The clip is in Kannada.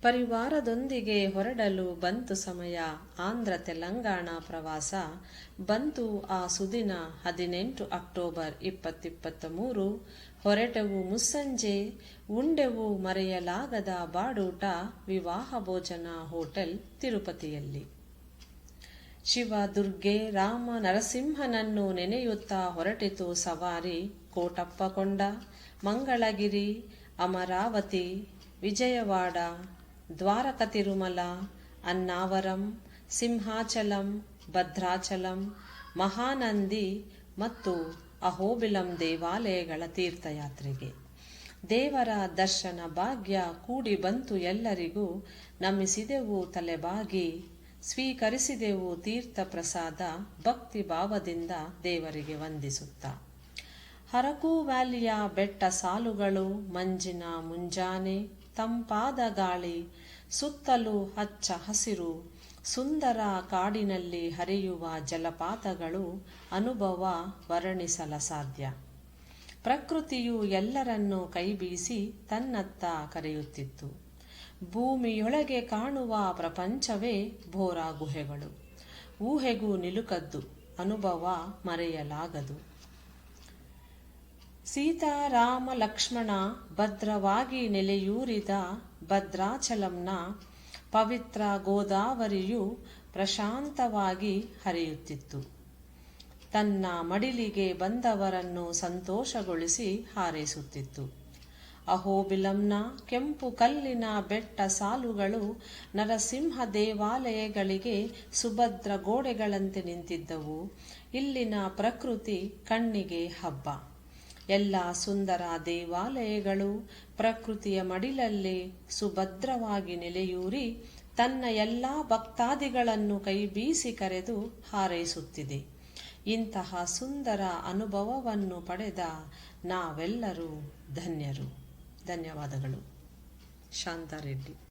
ಪರಿವಾರದೊಂದಿಗೆ ಹೊರಡಲು ಬಂತು ಸಮಯ. ಆಂಧ್ರ ತೆಲಂಗಾಣ ಪ್ರವಾಸ ಬಂತು ಆ ಸುದಿನ 18 ಅಕ್ಟೋಬರ್ 2023. ಹೊರಟೆವು ಮುಸ್ಸಂಜೆ, ಉಂಡೆವು ಮರೆಯಲಾಗದ ಬಾಡೂಟ, ವಿವಾಹ ಭೋಜನ ಹೋಟೆಲ್ ತಿರುಪತಿಯಲ್ಲಿ. ಶಿವ, ದುರ್ಗೆ, ರಾಮ, ನರಸಿಂಹನನ್ನು ನೆನೆಯುತ್ತಾ ಹೊರಟಿತು ಸವಾರಿ. ಕೋಟಪ್ಪಕೊಂಡ, ಮಂಗಳಗಿರಿ, ಅಮರಾವತಿ, ವಿಜಯವಾಡ, ದ್ವಾರಕ ತಿರುಮಲ, ಅನ್ನಾವರಂ, ಸಿಂಹಾಚಲಂ, ಭದ್ರಾಚಲಂ, ಮಹಾನಂದಿ ಮತ್ತು ಅಹೋಬಿಲಂ ದೇವಾಲಯಗಳ ತೀರ್ಥಯಾತ್ರೆಗೆ. ದೇವರ ದರ್ಶನ ಭಾಗ್ಯ ಕೂಡಿ ಬಂತು ಎಲ್ಲರಿಗೂ. ನಮಿಸಿದೆವು ತಲೆಬಾಗಿ, ಸ್ವೀಕರಿಸಿದೆವು ತೀರ್ಥ ಪ್ರಸಾದ, ಭಕ್ತಿ ಭಾವದಿಂದ ದೇವರಿಗೆ ವಂದಿಸುತ್ತಾ. ಅರಕು ವ್ಯಾಲಿಯ ಬೆಟ್ಟ ಸಾಲುಗಳು, ಮಂಜಿನ ಮುಂಜಾನೆ, ತಂಪಾದ ಗಾಳಿ, ಸುತ್ತಲೂ ಹಚ್ಚ ಹಸಿರು, ಸುಂದರ ಕಾಡಿನಲ್ಲಿ ಹರಿಯುವ ಜಲಪಾತಗಳು, ಅನುಭವ ವರ್ಣಿಸಲಸಾಧ್ಯ. ಪ್ರಕೃತಿಯು ಎಲ್ಲರನ್ನೂ ಕೈಬೀಸಿ ತನ್ನತ್ತ ಕರೆಯುತ್ತಿತ್ತು. ಭೂಮಿಯೊಳಗೆ ಕಾಣುವ ಪ್ರಪಂಚವೇ ಬೋರಾ ಗುಹೆಗಳು. ಊಹೆಗೂ ನಿಲುಕದ್ದು, ಅನುಭವ ಮರೆಯಲಾಗದು. ಸೀತಾ, ರಾಮ, ಲಕ್ಷ್ಮಣ ಭದ್ರವಾಗಿ ನೆಲೆಯೂರಿದ ಭದ್ರಾಚಲಂನ ಪವಿತ್ರ ಗೋದಾವರಿಯು ಪ್ರಶಾಂತವಾಗಿ ಹರಿಯುತ್ತಿತ್ತು. ತನ್ನ ಮಡಿಲಿಗೆ ಬಂದವರನ್ನು ಸಂತೋಷಗೊಳಿಸಿ ಹಾರೈಸುತ್ತಿತ್ತು. ಅಹೋಬಿಲಂನ ಕೆಂಪು ಕಲ್ಲಿನ ಬೆಟ್ಟ ಸಾಲುಗಳು ನರಸಿಂಹ ದೇವಾಲಯಗಳಿಗೆ ಸುಭದ್ರ ಗೋಡೆಗಳಂತೆ ನಿಂತಿದ್ದವು. ಇಲ್ಲಿನ ಪ್ರಕೃತಿ ಕಣ್ಣಿಗೆ ಹಬ್ಬ. ಎಲ್ಲ ಸುಂದರ ದೇವಾಲಯಗಳು ಪ್ರಕೃತಿಯ ಮಡಿಲಲ್ಲಿ ಸುಭದ್ರವಾಗಿ ನೆಲೆಯೂರಿ ತನ್ನ ಎಲ್ಲ ಭಕ್ತಾದಿಗಳನ್ನು ಕೈಬೀಸಿ ಕರೆದು ಹಾರೈಸುತ್ತಿದೆ. ಇಂತಹ ಸುಂದರ ಅನುಭವವನ್ನು ಪಡೆದ ನಾವೆಲ್ಲರೂ ಧನ್ಯರು. ಧನ್ಯವಾದಗಳು. ಶಾಂತಾರೆಡ್ಡಿ.